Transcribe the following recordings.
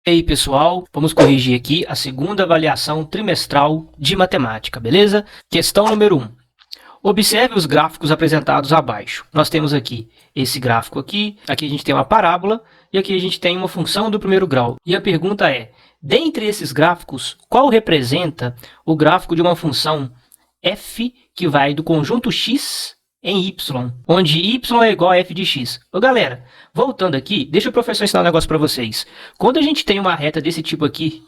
E aí, pessoal, vamos corrigir aqui a segunda avaliação trimestral de matemática, beleza? Questão número 1. Observe os gráficos apresentados abaixo. Nós temos aqui esse gráfico aqui a gente tem uma parábola e aqui a gente tem uma função do primeiro grau. E a pergunta é, dentre esses gráficos, qual representa o gráfico de uma função f que vai do conjunto x em y, onde y é igual a f de x. Ô, galera, voltando aqui, deixa o professor ensinar um negócio para vocês. Quando a gente tem uma reta desse tipo aqui,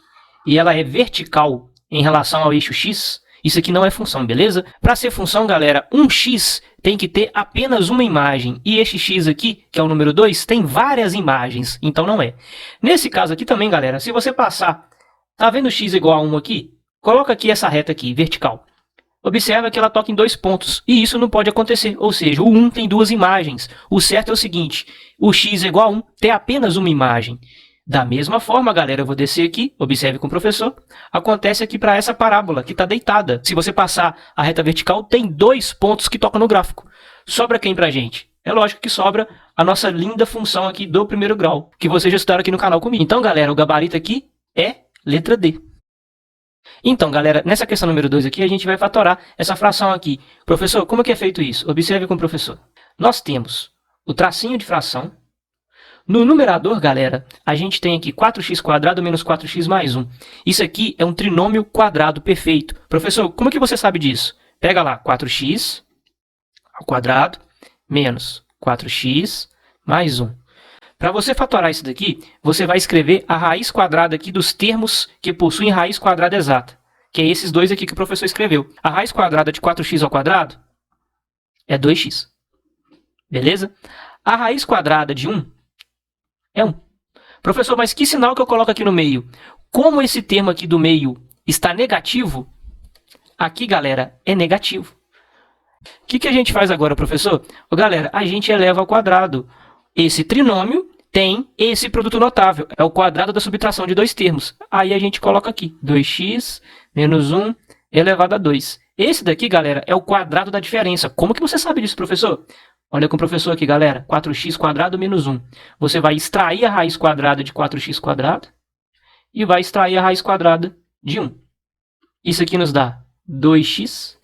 e ela é vertical em relação ao eixo x, isso aqui não é função, beleza? Para ser função, galera, um x tem que ter apenas uma imagem, e este x aqui, que é o número 2, tem várias imagens, então não é. Nesse caso aqui também, galera, se você passar, tá vendo x igual a 1 aqui? Coloca aqui essa reta aqui, vertical. Observa que ela toca em 2 pontos, e isso não pode acontecer, ou seja, o 1 tem 2 imagens. O certo é o seguinte, o x é igual a 1 tem apenas uma imagem. Da mesma forma, galera, eu vou descer aqui, observe com o professor, acontece aqui para essa parábola que está deitada. Se você passar a reta vertical, tem 2 pontos que tocam no gráfico. Sobra quem para a gente? É lógico que sobra a nossa linda função aqui do primeiro grau, que vocês já estudaram aqui no canal comigo. Então, galera, o gabarito aqui é letra D. Então, galera, nessa questão número 2 aqui, a gente vai fatorar essa fração aqui. Professor, como é que é feito isso? Observe com o professor. Nós temos o tracinho de fração. No numerador, galera, a gente tem aqui 4x² menos 4x mais 1. Isso aqui é um trinômio quadrado perfeito. Professor, como é que você sabe disso? Pega lá, 4x ao quadrado menos 4x mais 1. Para você fatorar isso daqui, você vai escrever a raiz quadrada aqui dos termos que possuem raiz quadrada exata, que é esses dois aqui que o professor escreveu. A raiz quadrada de 4x ao quadrado é 2x. Beleza? A raiz quadrada de 1 é 1. Professor, mas que sinal que eu coloco aqui no meio? Como esse termo aqui do meio está negativo, aqui, galera, é negativo. O que a gente faz agora, professor? Galera, a gente eleva ao quadrado. Esse trinômio tem esse produto notável, é o quadrado da subtração de 2 termos. Aí a gente coloca aqui, 2x menos 1 elevado a 2. Esse daqui, galera, é o quadrado da diferença. Como que você sabe disso, professor? Olha com o professor aqui, galera, 4x² menos 1. Você vai extrair a raiz quadrada de 4x² e vai extrair a raiz quadrada de 1. Isso aqui nos dá 2x,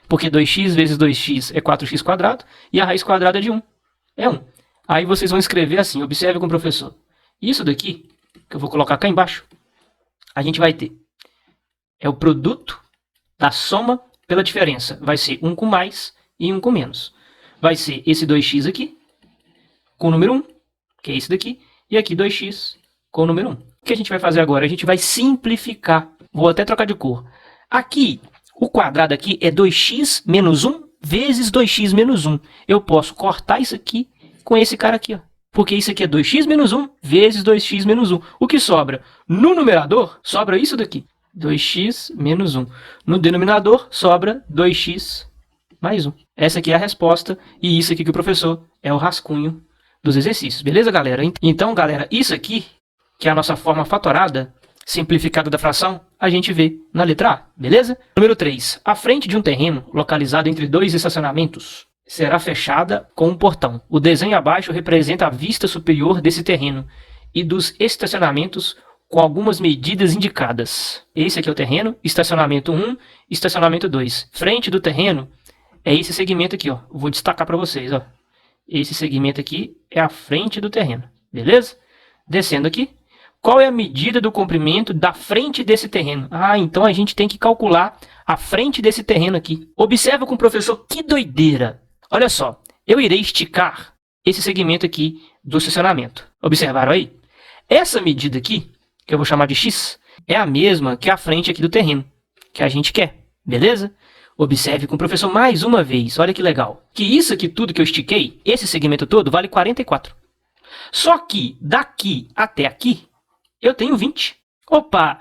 porque 2x vezes 2x é 4x², e a raiz quadrada de 1 é 1. Aí vocês vão escrever assim, observe com o professor. Isso daqui, que eu vou colocar cá embaixo, a gente vai ter. É o produto da soma pela diferença. Vai ser 1 com mais e 1 com menos. Vai ser esse 2x aqui, com o número 1, que é esse daqui, e aqui 2x com o número 1. O que a gente vai fazer agora? A gente vai simplificar. Vou até trocar de cor. Aqui, o quadrado aqui é 2x menos 1 vezes 2x menos 1. Eu posso cortar isso aqui com esse cara aqui, ó. Porque isso aqui é 2x menos 1 vezes 2x menos 1. O que sobra? No numerador, sobra isso daqui, 2x menos 1. No denominador, sobra 2x mais 1. Essa aqui é a resposta, e isso aqui que o professor é o rascunho dos exercícios. Beleza, galera? Então, galera, isso aqui, que é a nossa forma fatorada, simplificada da fração, a gente vê na letra A, beleza? Número 3. A frente de um terreno localizado entre 2 estacionamentos será fechada com um portão. O desenho abaixo representa a vista superior desse terreno e dos estacionamentos com algumas medidas indicadas. Esse aqui é o terreno, estacionamento 1, estacionamento 2. Frente do terreno é esse segmento aqui, ó. Vou destacar para vocês, ó. Esse segmento aqui é a frente do terreno, beleza? Descendo aqui, qual é a medida do comprimento da frente desse terreno? Ah, então a gente tem que calcular a frente desse terreno aqui. Observa com o professor, que doideira! Olha só, eu irei esticar esse segmento aqui do estacionamento. Observaram aí? Essa medida aqui, que eu vou chamar de x, é a mesma que a frente aqui do terreno, que a gente quer, beleza? Observe com o professor mais uma vez, olha que legal. Que isso aqui tudo que eu estiquei, esse segmento todo, vale 44. Só que daqui até aqui, eu tenho 20. Opa,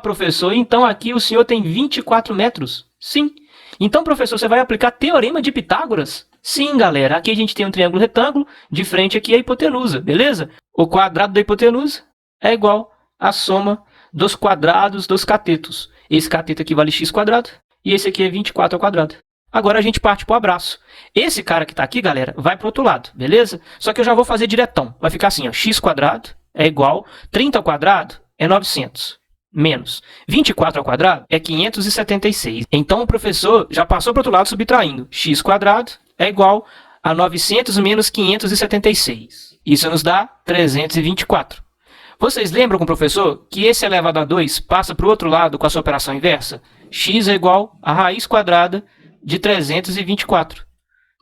professor, então aqui o senhor tem 24 metros? Sim. Então, professor, você vai aplicar teorema de Pitágoras? Sim, galera. Aqui a gente tem um triângulo retângulo, de frente aqui a hipotenusa, beleza? O quadrado da hipotenusa é igual à soma dos quadrados dos catetos. Esse cateto aqui vale x² e esse aqui é 24 ao quadrado. Agora a gente parte para o abraço. Esse cara que está aqui, galera, vai para o outro lado, beleza? Só que eu já vou fazer diretão. Vai ficar assim, ó, x² é igual 30 ao quadrado é 900. Menos 24 ao quadrado é 576. Então, o professor já passou para o outro lado subtraindo. X quadrado é igual a 900 menos 576. Isso nos dá 324. Vocês lembram com o professor que esse elevado a 2 passa para o outro lado com a sua operação inversa? X é igual a raiz quadrada de 324,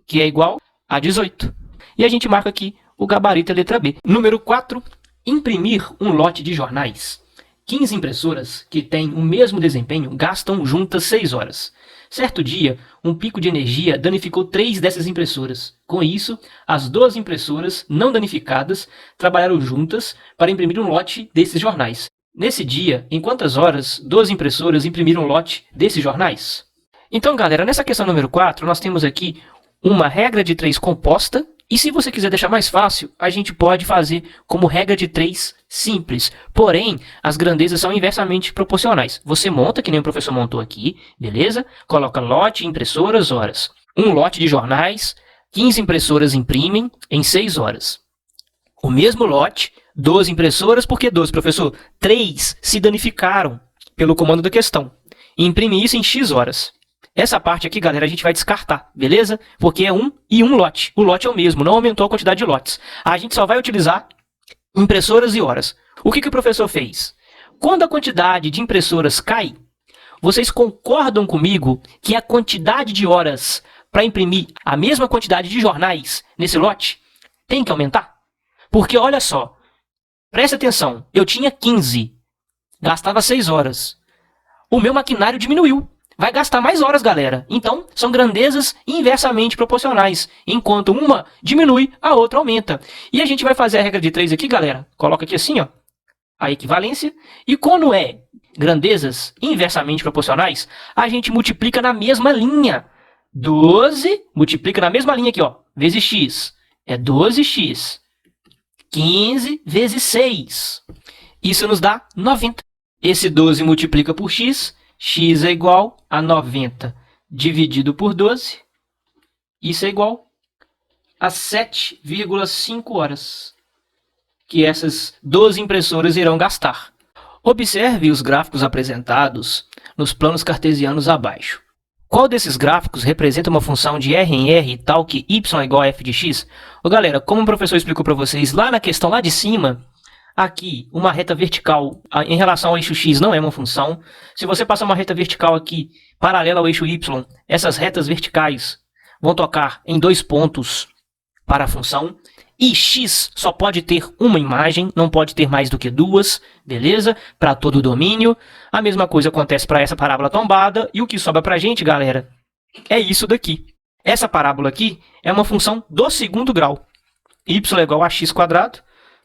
que é igual a 18. E a gente marca aqui o gabarito, a letra B. Número 4. Imprimir um lote de jornais. 15 impressoras que têm o mesmo desempenho gastam juntas 6 horas. Certo dia, um pico de energia danificou 3 dessas impressoras. Com isso, as 2 impressoras não danificadas trabalharam juntas para imprimir um lote desses jornais. Nesse dia, em quantas horas 2 impressoras imprimiram um lote desses jornais? Então, galera, nessa questão número 4, nós temos aqui uma regra de 3 composta. E se você quiser deixar mais fácil, a gente pode fazer como regra de 3 simples. Porém, as grandezas são inversamente proporcionais. Você monta, que nem o professor montou aqui, beleza? Coloca lote, impressoras, horas. Um lote de jornais, 15 impressoras imprimem em 6 horas. O mesmo lote, 12 impressoras, por que 12, professor? 3 se danificaram pelo comando da questão. Imprime isso em X horas. Essa parte aqui, galera, a gente vai descartar, beleza? Porque é um e um lote. O lote é o mesmo, não aumentou a quantidade de lotes. A gente só vai utilizar impressoras e horas. O que o professor fez? Quando a quantidade de impressoras cai, vocês concordam comigo que a quantidade de horas para imprimir a mesma quantidade de jornais nesse lote tem que aumentar? Porque, olha só, presta atenção, eu tinha 15, gastava 6 horas. O meu maquinário diminuiu. Vai gastar mais horas, galera. Então, são grandezas inversamente proporcionais. Enquanto uma diminui, a outra aumenta. E a gente vai fazer a regra de 3 aqui, galera. Coloca aqui assim, ó, a equivalência. E quando é grandezas inversamente proporcionais, a gente multiplica na mesma linha. 12 multiplica na mesma linha aqui, ó, vezes x. É 12x. 15 vezes 6. Isso nos dá 90. Esse 12 multiplica por x. X é igual a 90 dividido por 12. Isso é igual a 7,5 horas que essas 12 impressoras irão gastar. Observe os gráficos apresentados nos planos cartesianos abaixo. Qual desses gráficos representa uma função de R em R tal que y é igual a f de x? Galera, como o professor explicou para vocês lá na questão lá de cima, aqui, uma reta vertical em relação ao eixo x não é uma função. Se você passar uma reta vertical aqui, paralela ao eixo y, essas retas verticais vão tocar em 2 pontos para a função. E x só pode ter uma imagem, não pode ter mais do que 2, beleza? Para todo o domínio. A mesma coisa acontece para essa parábola tombada. E o que sobra para a gente, galera, é isso daqui. Essa parábola aqui é uma função do segundo grau. Y é igual a x²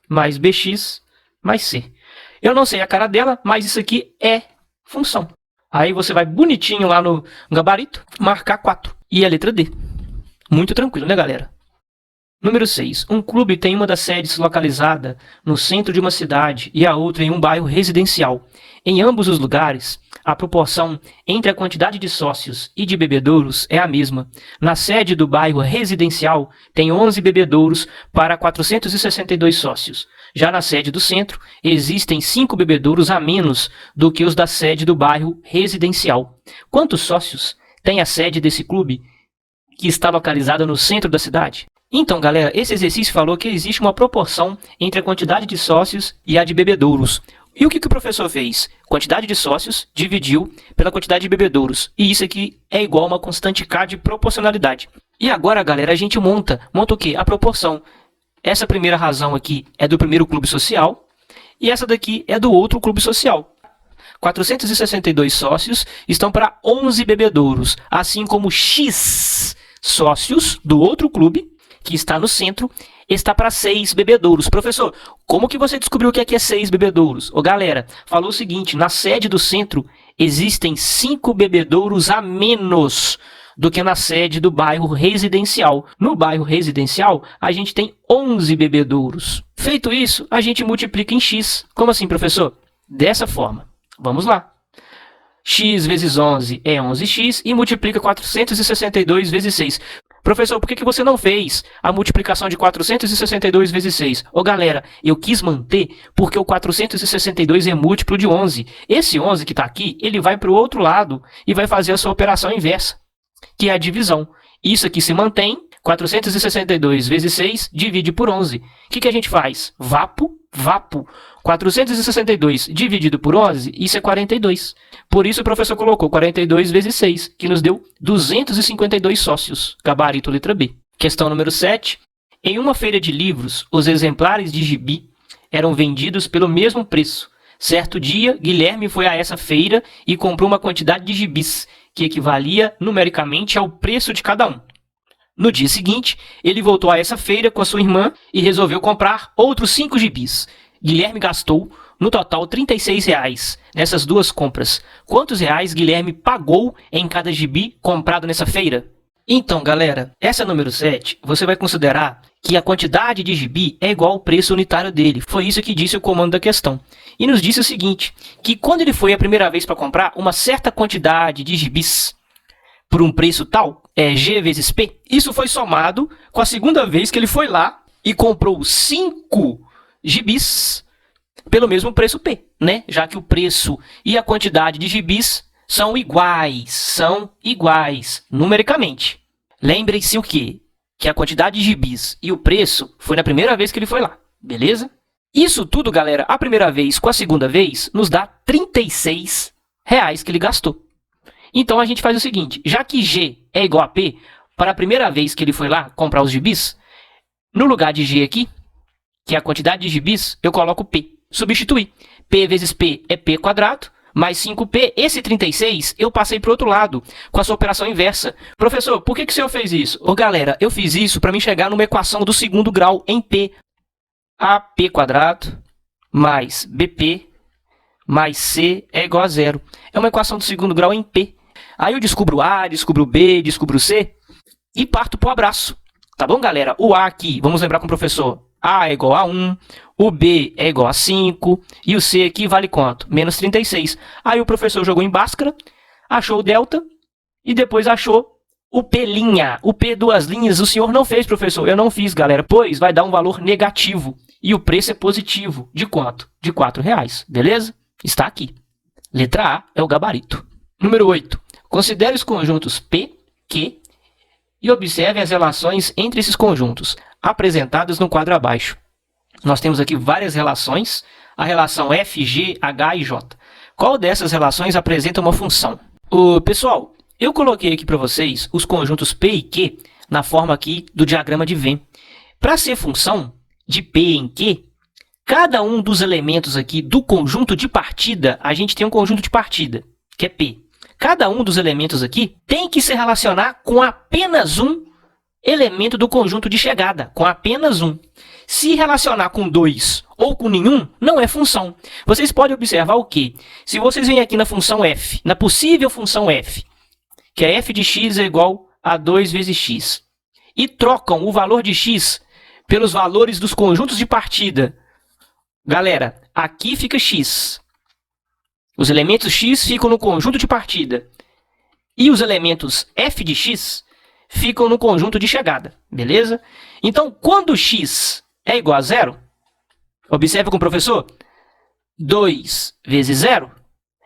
mais bx mais c. Eu não sei a cara dela, mas isso aqui é função. Aí você vai bonitinho lá no gabarito, marcar 4. E a letra D. Muito tranquilo, né, galera? Número 6. Um clube tem uma das sedes localizada no centro de uma cidade e a outra em um bairro residencial. Em ambos os lugares, a proporção entre a quantidade de sócios e de bebedouros é a mesma. Na sede do bairro residencial, tem 11 bebedouros para 462 sócios. Já na sede do centro, existem 5 bebedouros a menos do que os da sede do bairro residencial. Quantos sócios tem a sede desse clube que está localizada no centro da cidade? Então, galera, esse exercício falou que existe uma proporção entre a quantidade de sócios e a de bebedouros. E o que o professor fez? Quantidade de sócios dividiu pela quantidade de bebedouros. E isso aqui é igual a uma constante K de proporcionalidade. E agora, galera, a gente monta o quê? A proporção. Essa primeira razão aqui é do primeiro clube social e essa daqui é do outro clube social. 462 sócios estão para 11 bebedouros, assim como X sócios do outro clube, que está no centro, está para 6 bebedouros. Professor, como que você descobriu que aqui é 6 bebedouros? Galera, falou o seguinte, na sede do centro existem 5 bebedouros a menos do que na sede do bairro residencial. No bairro residencial, a gente tem 11 bebedouros. Feito isso, a gente multiplica em x. Como assim, professor? Dessa forma. Vamos lá. X vezes 11 é 11x e multiplica 462 vezes 6. Professor, por que você não fez a multiplicação de 462 vezes 6? Ô galera, eu quis manter porque o 462 é múltiplo de 11. Esse 11 que está aqui, ele vai para o outro lado e vai fazer a sua operação inversa, que é a divisão. Isso aqui se mantém, 462 vezes 6 divide por 11. O que a gente faz? Vapo. 462 dividido por 11, isso é 42. Por isso o professor colocou 42 vezes 6, que nos deu 252 sócios. Gabarito letra B. Questão número 7. Em uma feira de livros, os exemplares de gibi eram vendidos pelo mesmo preço. Certo dia, Guilherme foi a essa feira e comprou uma quantidade de gibis, que equivalia numericamente ao preço de cada um. No dia seguinte, ele voltou a essa feira com a sua irmã e resolveu comprar outros 5 gibis. Guilherme gastou, no total, R$ 36 nessas duas compras. Quantos reais Guilherme pagou em cada gibi comprado nessa feira? Então, galera, essa número 7, você vai considerar que a quantidade de gibi é igual ao preço unitário dele. Foi isso que disse o comando da questão. E nos disse o seguinte, que quando ele foi a primeira vez para comprar uma certa quantidade de gibis por um preço tal, G vezes P, isso foi somado com a segunda vez que ele foi lá e comprou 5 gibis pelo mesmo preço P, né? Já que o preço e a quantidade de gibis são iguais numericamente. Lembrem-se o quê? Que a quantidade de gibis e o preço foi na primeira vez que ele foi lá, beleza? Isso tudo, galera, a primeira vez com a segunda vez, nos dá R$ 36 que ele gastou. Então, a gente faz o seguinte, já que G é igual a P, para a primeira vez que ele foi lá comprar os gibis, no lugar de G aqui, que é a quantidade de gibis, eu coloco P. Substituir. P vezes P é P quadrado, mais 5P. Esse 36 eu passei para o outro lado, com a sua operação inversa. Professor, por que o senhor fez isso? Ô, galera, eu fiz isso para me chegar numa equação do segundo grau em P. AP quadrado mais BP mais C é igual a zero. É uma equação do segundo grau em P. Aí eu descubro A, descubro B, descubro C e parto para o abraço. Tá bom, galera? O A aqui, vamos lembrar com o professor, A é igual a 1, o B é igual a 5 e o C aqui vale quanto? Menos 36. Aí o professor jogou em Bhaskara, achou o delta e depois achou o P'. O P duas linhas o senhor não fez, professor. Eu não fiz, galera, pois vai dar um valor negativo e o preço é positivo. De quanto? De R$ 4,00, beleza? Está aqui. Letra A é o gabarito. Número 8. Considere os conjuntos P, Q e observe as relações entre esses conjuntos, apresentadas no quadro abaixo. Nós temos aqui várias relações, a relação F, G, H e J. Qual dessas relações apresenta uma função? Pessoal, eu coloquei aqui para vocês os conjuntos P e Q na forma aqui do diagrama de Venn. Para ser função de P em Q, cada um dos elementos aqui do conjunto de partida, a gente tem um conjunto de partida, que é P. Cada um dos elementos aqui tem que se relacionar com apenas um elemento do conjunto de chegada, com apenas um. Se relacionar com 2 ou com nenhum, não é função. Vocês podem observar o quê? Se vocês vêm aqui na função f, na possível função f, que é f de x é igual a 2 vezes x, e trocam o valor de x pelos valores dos conjuntos de partida, galera, aqui fica x. Os elementos x ficam no conjunto de partida e os elementos f de x ficam no conjunto de chegada, beleza? Então, quando x é igual a zero, observe com o professor, 2 vezes 0,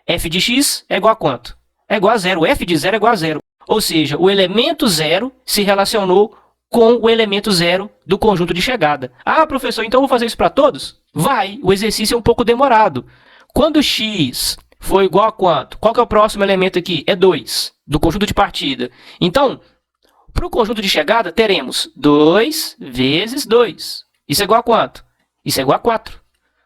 f de x é igual a quanto? É igual a zero, f de 0 é igual a zero. Ou seja, o elemento 0 se relacionou com o elemento 0 do conjunto de chegada. Ah, professor, então eu vou fazer isso para todos? Vai, o exercício é um pouco demorado. Quando x for igual a quanto? Qual que é o próximo elemento aqui? É 2, do conjunto de partida. Então, para o conjunto de chegada, teremos 2 vezes 2. Isso é igual a quanto? Isso é igual a 4.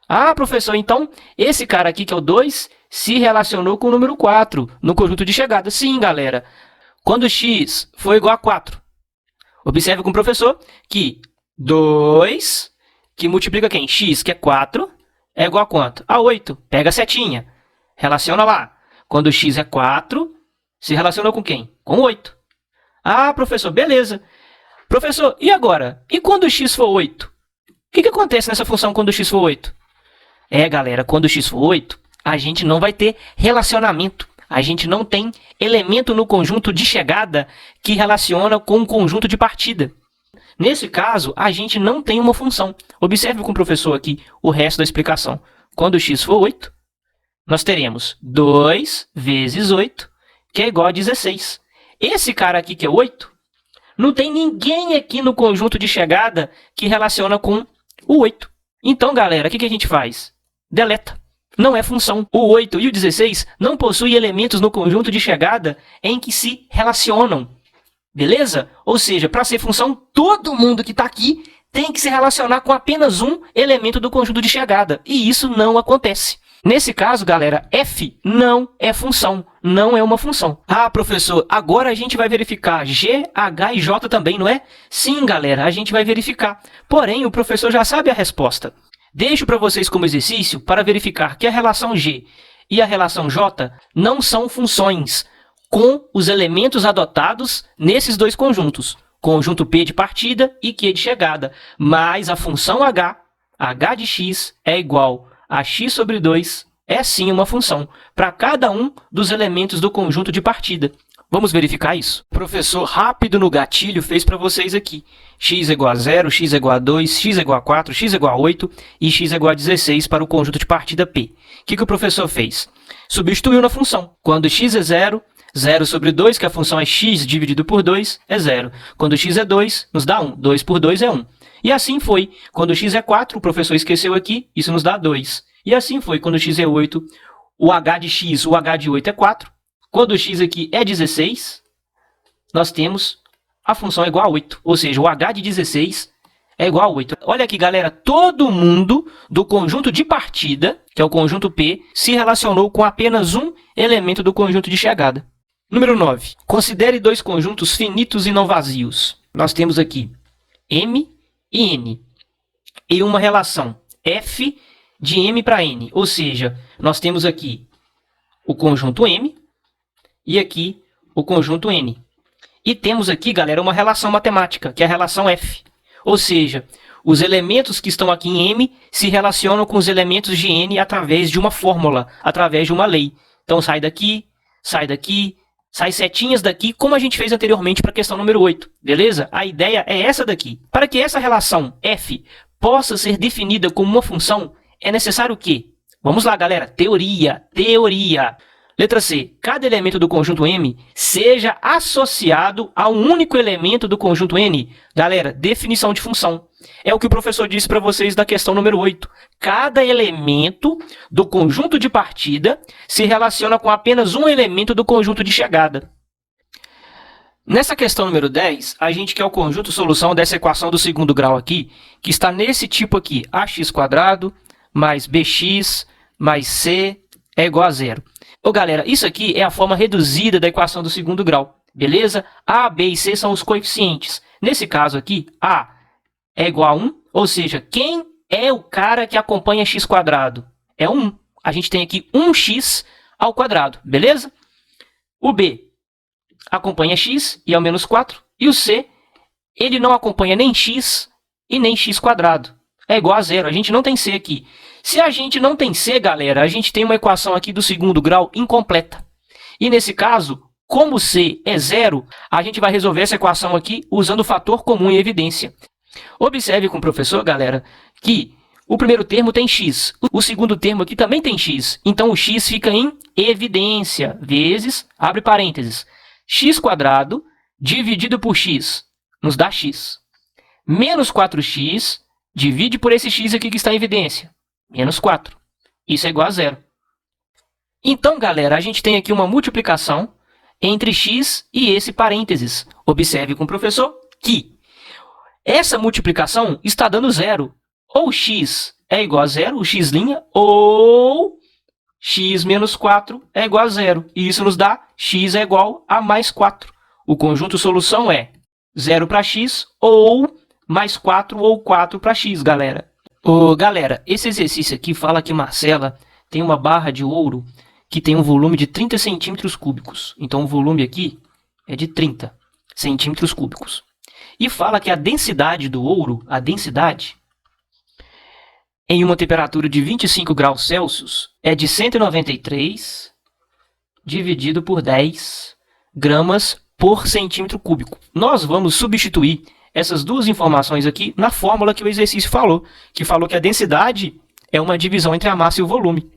Ah, professor, então esse cara aqui, que é o 2, se relacionou com o número 4 no conjunto de chegada. Sim, galera. Quando x for igual a 4, observe com o professor que 2, que multiplica quem? X, que é 4, é igual a quanto? A 8. Pega a setinha. Relaciona lá. Quando x é 4, se relaciona com quem? Com 8. Ah, professor, beleza. Professor, e agora? E quando x for 8? O que acontece nessa função quando x for 8? Galera, quando x for 8, a gente não vai ter relacionamento. A gente não tem elemento no conjunto de chegada que relaciona com o conjunto de partida. Nesse caso, a gente não tem uma função. Observe com o professor aqui o resto da explicação. Quando x for 8, nós teremos 2 vezes 8, que é igual a 16. Esse cara aqui, que é 8, não tem ninguém aqui no conjunto de chegada que relaciona com o 8. Então, galera, o que a gente faz? Deleta. Não é função. O 8 e o 16 não possuem elementos no conjunto de chegada em que se relacionam. Beleza? Ou seja, para ser função, todo mundo que está aqui tem que se relacionar com apenas um elemento do conjunto de chegada. E isso não acontece. Nesse caso, galera, f não é função, não é uma função. Ah, professor, agora a gente vai verificar g, h e j também, não é? Sim, galera, a gente vai verificar. Porém, o professor já sabe a resposta. Deixo para vocês como exercício para verificar que a relação g e a relação j não são funções com os elementos adotados nesses dois conjuntos, conjunto P de partida e Q de chegada, mas a função h de x é igual a x sobre 2, é sim uma função para cada um dos elementos do conjunto de partida. Vamos verificar isso? O professor rápido no gatilho fez para vocês aqui. X é igual a 0, x é igual a 2, x é igual a 4, x é igual a 8 e x é igual a 16 para o conjunto de partida P. O que o professor fez? Substituiu na função. Quando x é 0, 0 sobre 2, que a função é x dividido por 2, é 0. Quando x é 2, nos dá 1. 2 por 2 é 1. E assim foi. Quando x é 4, o professor esqueceu aqui, isso nos dá 2. E assim foi. Quando x é 8, o h de x, o h de 8 é 4. Quando x aqui é 16, nós temos a função igual a 8. Ou seja, o h de 16 é igual a 8. Olha aqui, galera, todo mundo do conjunto de partida, que é o conjunto P, se relacionou com apenas um elemento do conjunto de chegada. Número 9. Considere dois conjuntos finitos e não vazios. Nós temos aqui M e N. E uma relação F de M para N. Ou seja, nós temos aqui o conjunto M e aqui o conjunto N. E temos aqui, galera, uma relação matemática, que é a relação F. Ou seja, os elementos que estão aqui em M se relacionam com os elementos de N através de uma fórmula, através de uma lei. Então, sai daqui, sai setinhas daqui, como a gente fez anteriormente para a questão número 8, beleza? A ideia é essa daqui. Para que essa relação f possa ser definida como uma função, é necessário o quê? Vamos lá, galera. Teoria. Letra C. Cada elemento do conjunto M seja associado a um único elemento do conjunto N. Galera, definição de função. É o que o professor disse para vocês da questão número 8. Cada elemento do conjunto de partida se relaciona com apenas um elemento do conjunto de chegada. Nessa questão número 10, a gente quer o conjunto solução dessa equação do segundo grau aqui, que está nesse tipo aqui, ax² mais bx mais c é igual a 0. Ô, galera, isso aqui é a forma reduzida da equação do segundo grau, beleza? A, B e C são os coeficientes. Nesse caso aqui, A é igual a 1, ou seja, quem é o cara que acompanha x²? É 1. A gente tem aqui 1x ao quadrado, beleza? O B acompanha x e é o menos 4. E o C, ele não acompanha nem x e nem x². É igual a 0. A gente não tem C aqui. Se a gente não tem C, galera, a gente tem uma equação aqui do segundo grau incompleta. E nesse caso, como C é 0, a gente vai resolver essa equação aqui usando o fator comum em evidência. Observe com o professor, galera, que o primeiro termo tem x. O segundo termo aqui também tem x. Então, o x fica em evidência, vezes, abre parênteses, x² dividido por x nos dá x. Menos 4x divide por esse x aqui que está em evidência. Menos 4. Isso é igual a 0. Então, galera, a gente tem aqui uma multiplicação entre x e esse parênteses. Observe com o professor que essa multiplicação está dando 0. Ou x é igual a 0, o x', ou x menos 4 é igual a 0. E isso nos dá x é igual a mais 4. O conjunto solução é 0 para x ou mais 4 ou 4 para x, galera. Galera, esse exercício aqui fala que Marcela tem uma barra de ouro que tem um volume de 30 centímetros cúbicos. Então, o volume aqui é de 30 centímetros cúbicos. E fala que a densidade do ouro, em uma temperatura de 25 graus Celsius, é de 193 dividido por 10 gramas por centímetro cúbico. Nós vamos substituir essas duas informações aqui na fórmula que o exercício falou, que a densidade é uma divisão entre a massa e o volume.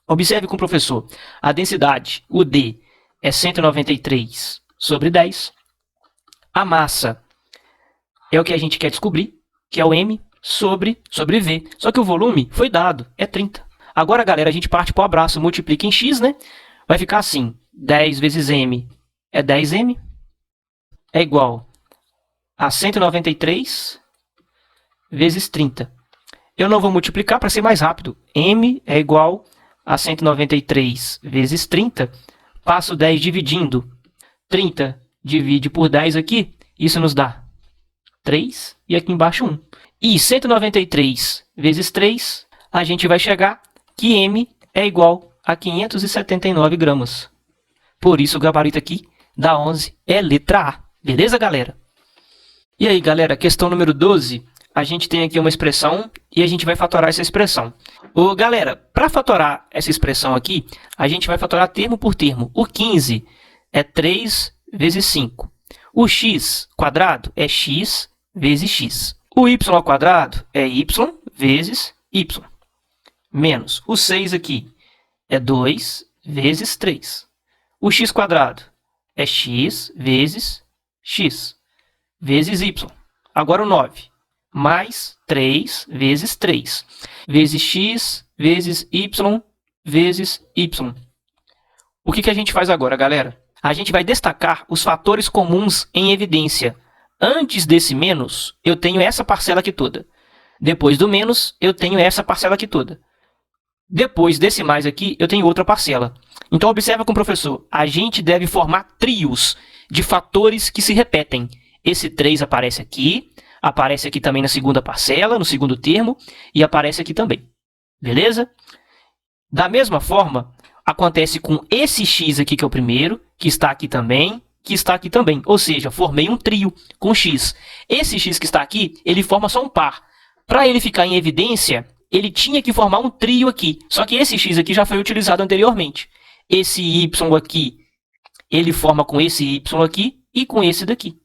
Observe com o professor, a densidade, o D, é 193 sobre 10. A massa é o que a gente quer descobrir, que é o M sobre V. Só que o volume foi dado, é 30. Agora, galera, a gente parte para o abraço, multiplica em x, né? Vai ficar assim, 10 vezes M é 10M, é igual a 193 vezes 30. Eu não vou multiplicar para ser mais rápido. M é igual a 193 vezes 30. Passo 10 dividindo. 30 divide por 10 aqui. Isso nos dá 3 e aqui embaixo 1. E 193 vezes 3, a gente vai chegar que M é igual a 579 gramas. Por isso o gabarito aqui da 11 é letra A. Beleza, galera? E aí, galera, questão número 12. A gente tem aqui uma expressão e a gente vai fatorar essa expressão. Galera, para fatorar essa expressão aqui, a gente vai fatorar termo por termo. O 15 é 3 vezes 5. O x quadrado é x vezes x. O y ao quadrado é y vezes y. Menos o 6 aqui é 2 vezes 3. O x quadrado é x vezes x vezes y. Agora o 9. Mais 3 vezes 3, vezes x, vezes y, vezes y. O que a gente faz agora, galera? A gente vai destacar os fatores comuns em evidência. Antes desse menos, eu tenho essa parcela aqui toda. Depois do menos, eu tenho essa parcela aqui toda. Depois desse mais aqui, eu tenho outra parcela. Então, observa com o professor. A gente deve formar trios de fatores que se repetem. Esse 3 aparece aqui também na segunda parcela, no segundo termo, e aparece aqui também. Beleza? Da mesma forma, acontece com esse x aqui, que é o primeiro, que está aqui também, que está aqui também. Ou seja, formei um trio com x. Esse x que está aqui, ele forma só um par. Para ele ficar em evidência, ele tinha que formar um trio aqui. Só que esse x aqui já foi utilizado anteriormente. Esse y aqui, ele forma com esse y aqui e com esse daqui.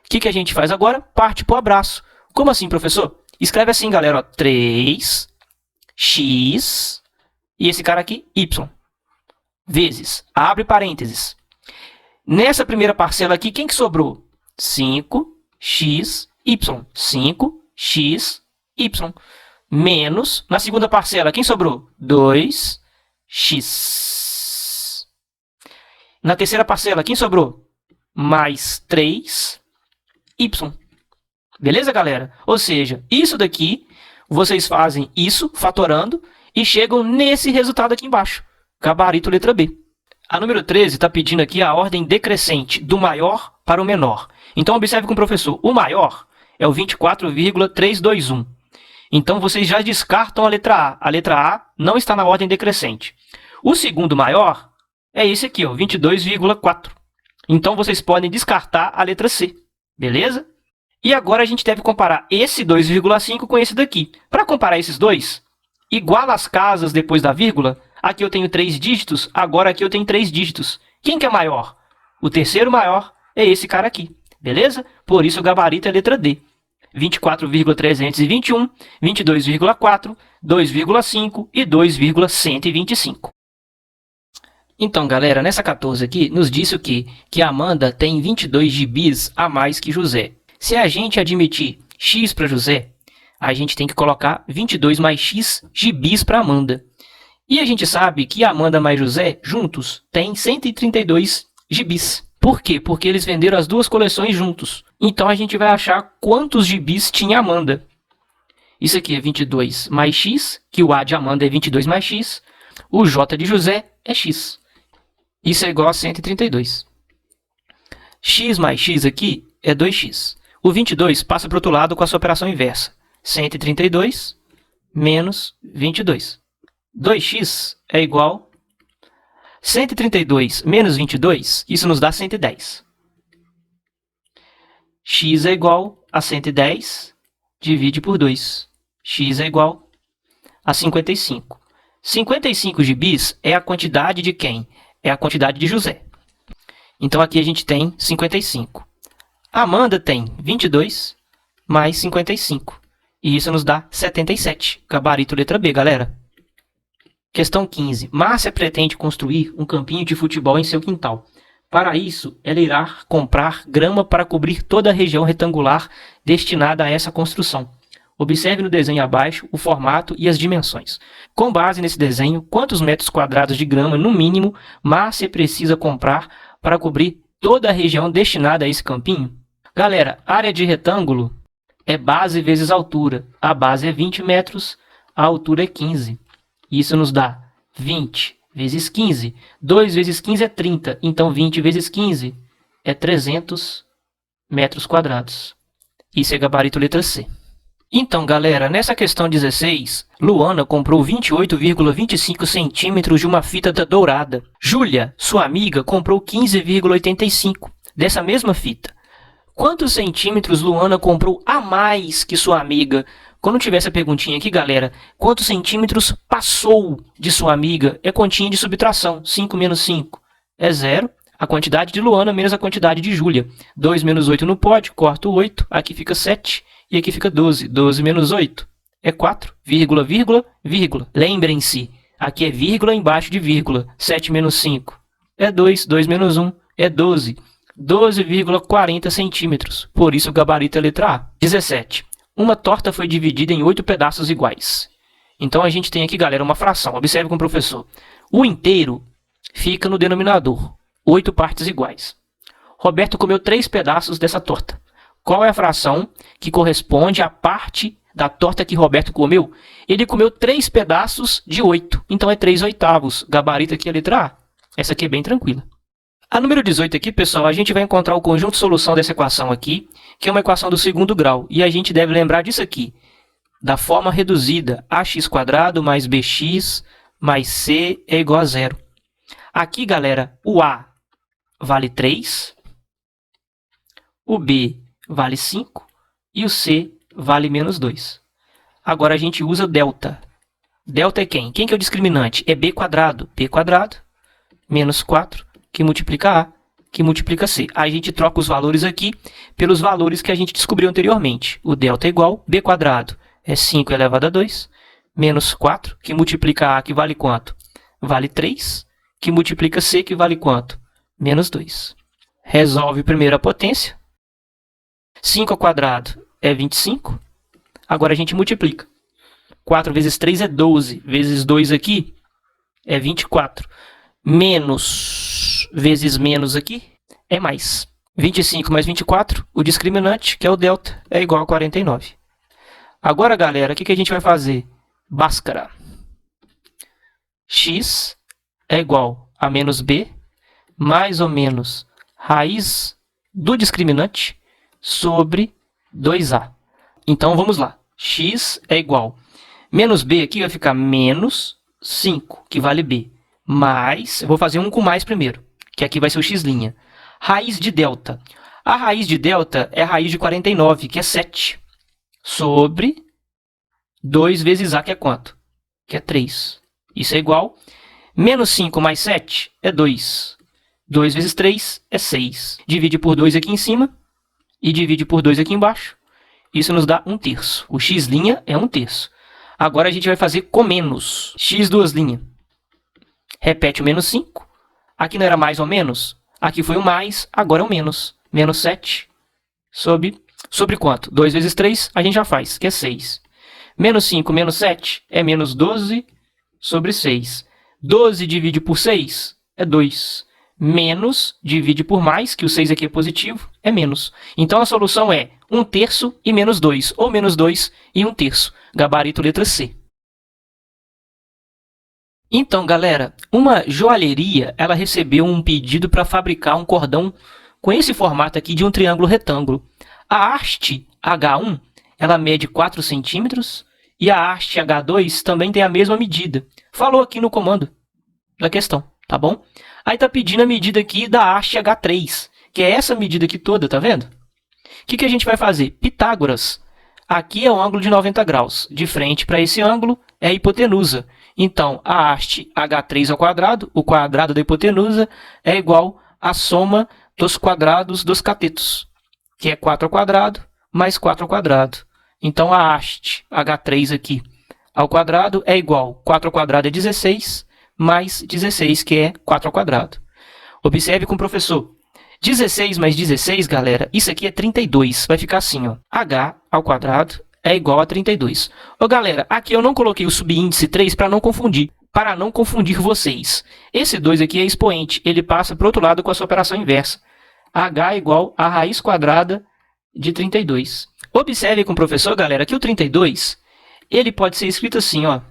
O que a gente faz agora? Parte para o abraço. Como assim, professor? Escreve assim, galera. 3x e esse cara aqui, y. Vezes, abre parênteses. Nessa primeira parcela aqui, quem que sobrou? 5xy. 5xy. Menos, na segunda parcela, quem sobrou? 2x. Na terceira parcela, quem sobrou? Mais 3y. Beleza, galera? Ou seja, isso daqui, vocês fazem isso, fatorando, e chegam nesse resultado aqui embaixo. Gabarito letra B. A número 13 está pedindo aqui a ordem decrescente, do maior para o menor. Então, observe com o professor. O maior é o 24,321. Então, vocês já descartam a letra A. A letra A não está na ordem decrescente. O segundo maior é esse aqui, ó, 22,4. Então, vocês podem descartar a letra C. Beleza? E agora a gente deve comparar esse 2,5 com esse daqui. Para comparar esses dois, iguala as casas depois da vírgula. Aqui eu tenho 3 dígitos, agora aqui eu tenho 3 dígitos. Quem que é maior? O terceiro maior é esse cara aqui. Beleza? Por isso o gabarito é a letra D. 24,321, 22,4, 2,5 e 2,125. Então, galera, nessa 14 aqui, nos disse o quê? Que a Amanda tem 22 gibis a mais que José. Se a gente admitir x para José, a gente tem que colocar 22 mais x gibis para Amanda. E a gente sabe que Amanda mais José, juntos, têm 132 gibis. Por quê? Porque eles venderam as duas coleções juntos. Então, a gente vai achar quantos gibis tinha Amanda. Isso aqui é 22 mais x, que o A de Amanda é 22 mais x. O J de José é x. Isso é igual a 132. X mais x aqui é 2x. O 22 passa para o outro lado com a sua operação inversa. 132 menos 22. 2x é igual a 132 menos 22, isso nos dá 110. X é igual a 110, divide por 2. X é igual a 55. 55 gibis é a quantidade de quem? é a quantidade de José. Então aqui a gente tem 55. A Amanda tem 22 mais 55. E isso nos dá 77. Gabarito letra B, galera. Questão 15. Márcia pretende construir um campinho de futebol em seu quintal. Para isso, ela irá comprar grama para cobrir toda a região retangular destinada a essa construção. Observe no desenho abaixo o formato e as dimensões. Com base nesse desenho, quantos metros quadrados de grama, no mínimo, Márcia precisa comprar para cobrir toda a região destinada a esse campinho? Galera, área de retângulo é base vezes altura. A base é 20 metros, a altura é 15. Isso nos dá 20 vezes 15. 2 vezes 15 é 30. Então, 20 vezes 15 é 300 metros quadrados. Isso é gabarito letra C. Então, galera, nessa questão 16, Luana comprou 28,25 centímetros de uma fita dourada. Júlia, sua amiga, comprou 15,85 dessa mesma fita. Quantos centímetros Luana comprou a mais que sua amiga? Quando tiver essa perguntinha aqui, galera, quantos centímetros passou de sua amiga? É continha de subtração. 5 menos 5 é 0. A quantidade de Luana menos a quantidade de Júlia. 2 menos 8 não pode, corto 8. Aqui fica 7 e aqui fica 12. 12 menos 8 é 4, vírgula, vírgula, vírgula. Lembrem-se, aqui é vírgula embaixo de vírgula. 7 menos 5 é 2. 2 menos 1 é 12. 12,40 centímetros. Por isso o gabarito é a letra A. 17. Uma torta foi dividida em 8 pedaços iguais. Então a gente tem aqui, galera, uma fração. Observe com o professor. O inteiro fica no denominador. 8 partes iguais. Roberto comeu 3 pedaços dessa torta. Qual é a fração que corresponde à parte da torta que Roberto comeu? Ele comeu 3 pedaços de 8. Então é 3 oitavos. Gabarito aqui é a letra A. Essa aqui é bem tranquila. A número 18 aqui, pessoal, a gente vai encontrar o conjunto de solução dessa equação aqui, que é uma equação do segundo grau. E a gente deve lembrar disso aqui, da forma reduzida, ax² mais bx mais c é igual a 0. Aqui, galera, o a vale 3, o b vale 5 e o c vale menos 2. Agora a gente usa delta. Delta é quem? Quem que é o discriminante? É b², b² menos 4, que multiplica A, que multiplica C. Aí a gente troca os valores aqui pelos valores que a gente descobriu anteriormente. O delta é igual, b² é 5 elevado a 2, menos 4, que multiplica A, que vale quanto? Vale 3, que multiplica C, que vale quanto? Menos 2. Resolve primeiro a potência. 5² é 25. Agora a gente multiplica. 4 vezes 3 é 12, vezes 2 aqui é 24. Menos vezes menos aqui é mais. 25 mais 24, o discriminante, que é o delta, é igual a 49. Agora, galera, o que a gente vai fazer? Bhaskara. X é igual a menos b, mais ou menos raiz do discriminante sobre 2a. Então, vamos lá. X é igual. Menos b aqui vai ficar menos 5, que vale b. Mais, eu vou fazer um com mais primeiro, que aqui vai ser o x'. Raiz de delta. A raiz de delta é a raiz de 49, que é 7, sobre 2 vezes a, que é quanto? Que é 3. Isso é igual. Menos 5 mais 7 é 2. 2 vezes 3 é 6. Divide por 2 aqui em cima e divide por 2 aqui embaixo. Isso nos dá 1/3. O x' é 1/3. Agora a gente vai fazer com menos. X². Repete o menos 5. Aqui não era mais ou menos? Aqui foi o mais, agora é o menos. Menos 7 sobre quanto? 2 vezes 3 a gente já faz, que é 6. Menos 5 menos 7 é menos 12 sobre 6. 12 divide por 6 é 2. Menos divide por mais, que o 6 aqui é positivo, é menos. Então a solução é 1/3 e menos 2, ou menos 2 e 1/3. Gabarito letra C. Então, galera, uma joalheria, ela recebeu um pedido para fabricar um cordão com esse formato aqui de um triângulo retângulo. A haste H1, ela mede 4 centímetros e a haste H2 também tem a mesma medida. Falou aqui no comando da questão, tá bom? Aí está pedindo a medida aqui da haste H3, que é essa medida aqui toda, tá vendo? O que a gente vai fazer? Pitágoras. Aqui é um ângulo de 90 graus. De frente para esse ângulo é a hipotenusa. Então, a haste H3 ao quadrado, o quadrado da hipotenusa, é igual à soma dos quadrados dos catetos, que é 4 ao quadrado mais 4 ao quadrado. Então, a haste H3 aqui ao quadrado é igual, 4 ao quadrado é 16, mais 16, que é 4 ao quadrado. Observe com o professor. 16 mais 16, galera, isso aqui é 32. Vai ficar assim, ó. H ao quadrado é igual a 32. Ô, galera, aqui eu não coloquei o subíndice 3 para não confundir. Para não confundir vocês. Esse 2 aqui é expoente. Ele passa para o outro lado com a sua operação inversa. H é igual a raiz quadrada de 32. Observe com o professor, galera, que o 32, ele pode ser escrito assim, ó.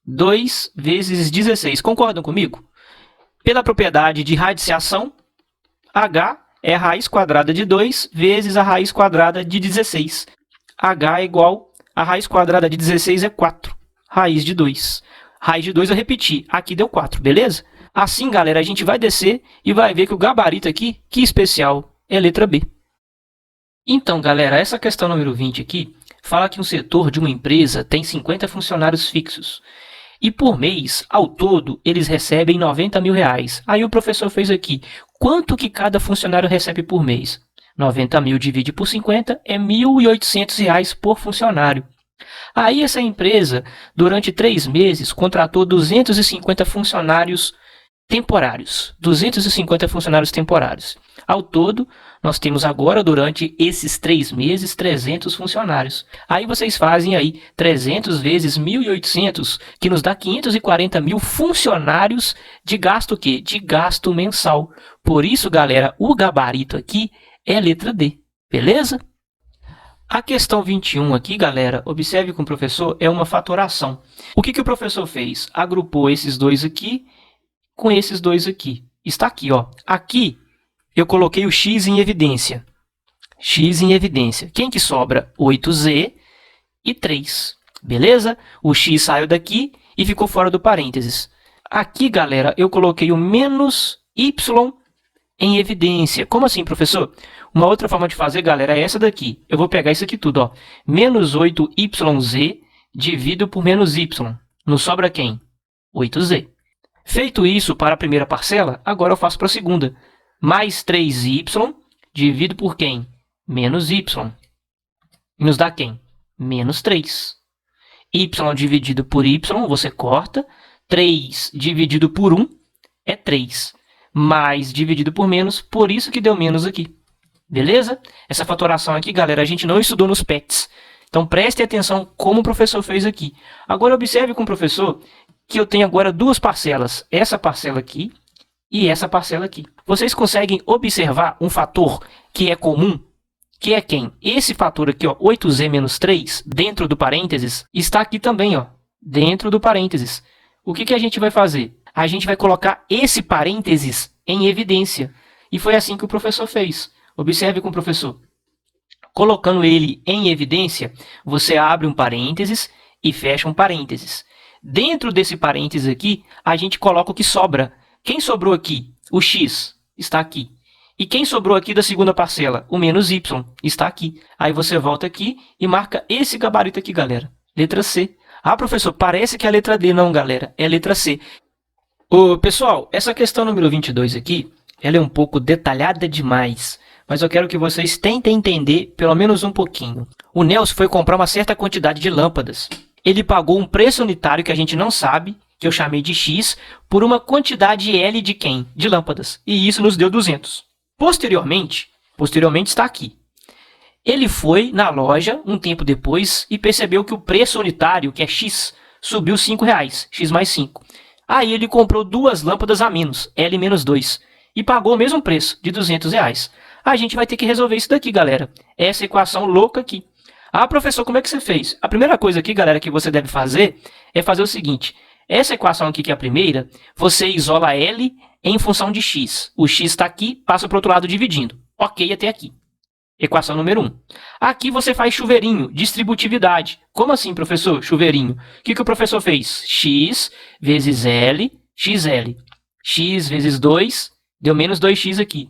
2 vezes 16. Concordam comigo? Pela propriedade de radiciação, H é a raiz quadrada de 2 vezes a raiz quadrada de 16. H é igual a raiz quadrada de 16 é 4. Raiz de 2. Raiz de 2 eu repeti. Aqui deu 4, beleza? Assim, galera, a gente vai descer e vai ver que o gabarito aqui, que especial, é a letra B. Então, galera, essa questão número 20 aqui fala que um setor de uma empresa tem 50 funcionários fixos. E por mês, ao todo, eles recebem R$90 mil. Aí o professor fez aqui. Quanto que cada funcionário recebe por mês? 90 mil divide por 50 é R$ 1.800 por funcionário. Aí essa empresa, durante 3 meses, contratou 250 funcionários temporários. 250 funcionários temporários. Ao todo, nós temos agora, durante esses 3 meses, 300 funcionários. Aí vocês fazem aí 300 vezes 1.800, que nos dá 540 mil funcionários de gasto o quê? De gasto mensal. Por isso, galera, o gabarito aqui é a letra D, beleza? A questão 21 aqui, galera, observe com o professor, é uma fatoração. O que o professor fez? Agrupou esses dois aqui com esses dois aqui. Está aqui, ó. Aqui eu coloquei o x em evidência. X em evidência. Quem que sobra? 8z e 3. Beleza? O x saiu daqui e ficou fora do parênteses. Aqui, galera, eu coloquei o menos y em evidência. Como assim, professor? Uma outra forma de fazer, galera, é essa daqui. Eu vou pegar isso aqui tudo, ó. Menos 8yz dividido por menos y. Nos sobra quem? 8z. Feito isso para a primeira parcela, agora eu faço para a segunda. Mais 3y dividido por quem? Menos y. E nos dá quem? Menos 3. Y dividido por y, você corta. 3 dividido por 1 é 3. Mais dividido por menos, por isso que deu menos aqui. Beleza? Essa fatoração aqui, galera, a gente não estudou nos PETs. Então, preste atenção como o professor fez aqui. Agora, observe com o professor que eu tenho agora duas parcelas. Essa parcela aqui e essa parcela aqui. Vocês conseguem observar um fator que é comum? Que é quem? Esse fator aqui, ó, 8z menos 3, dentro do parênteses, está aqui também, ó, dentro do parênteses. O que a gente vai fazer? A gente vai colocar esse parênteses em evidência. E foi assim que o professor fez. Observe com o professor. Colocando ele em evidência, você abre um parênteses e fecha um parênteses. Dentro desse parênteses aqui, a gente coloca o que sobra. Quem sobrou aqui? O x está aqui. E quem sobrou aqui da segunda parcela? O menos y está aqui. Aí você volta aqui e marca esse gabarito aqui, galera. Letra C. Ah, professor, parece que é a letra D. Não, galera, é a letra C. Pessoal, essa questão número 22 aqui, ela é um pouco detalhada demais. Mas eu quero que vocês tentem entender pelo menos um pouquinho. O Nelson foi comprar uma certa quantidade de lâmpadas. Ele pagou um preço unitário que a gente não sabe, que eu chamei de X, por uma quantidade L de quem? De lâmpadas. E isso nos deu 200. Posteriormente está aqui. Ele foi na loja um tempo depois e percebeu que o preço unitário, que é X, subiu R$5, X mais 5. Aí ele comprou duas lâmpadas a menos, L menos 2, e pagou o mesmo preço, de R$200. A gente vai ter que resolver isso daqui, galera. Essa equação louca aqui. Ah, professor, como é que você fez? A primeira coisa aqui, galera, que você deve fazer é fazer o seguinte. Essa equação aqui, que é a primeira, você isola L em função de X. O X está aqui, passa para o outro lado dividindo. Ok, até aqui. Equação número 1. Aqui você faz chuveirinho, distributividade. Como assim, professor? Chuveirinho. O que o professor fez? X vezes L, XL. X vezes 2, deu menos 2x aqui.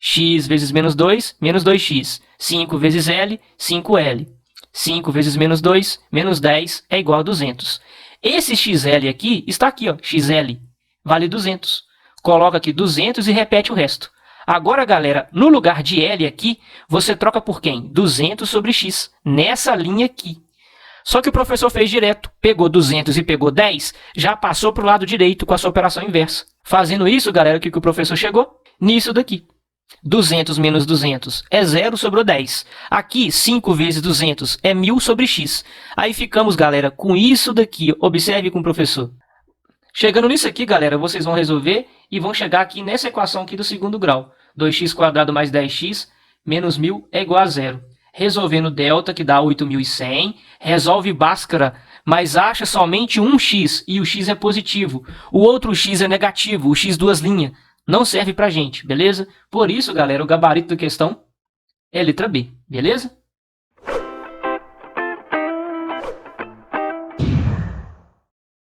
x vezes menos 2, menos 2x. 5 vezes L, 5L. 5 vezes menos 2, menos 10 é igual a 200. Esse XL aqui está aqui, ó, XL, vale 200. Coloca aqui 200 e repete o resto. Agora, galera, no lugar de L aqui, você troca por quem? 200 sobre x, nessa linha aqui. Só que o professor fez direto, pegou 200 e pegou 10, já passou para o lado direito com a sua operação inversa. Fazendo isso, galera, o que o professor chegou? Nisso daqui. 200 menos 200 é 0 sobre 10. Aqui, 5 vezes 200 é 1000 sobre x. Aí ficamos, galera, com isso daqui. Observe com o professor. Chegando nisso aqui, galera, vocês vão resolver e vão chegar aqui nessa equação aqui do segundo grau. 2x² mais 10x menos 1000 é igual a 0. Resolvendo delta, que dá 8.100. Resolve Bhaskara, mas acha somente um x e o x é positivo. O outro x é negativo, o x duas linhas. Não serve pra gente, beleza? Por isso, galera, o gabarito da questão é letra B, beleza?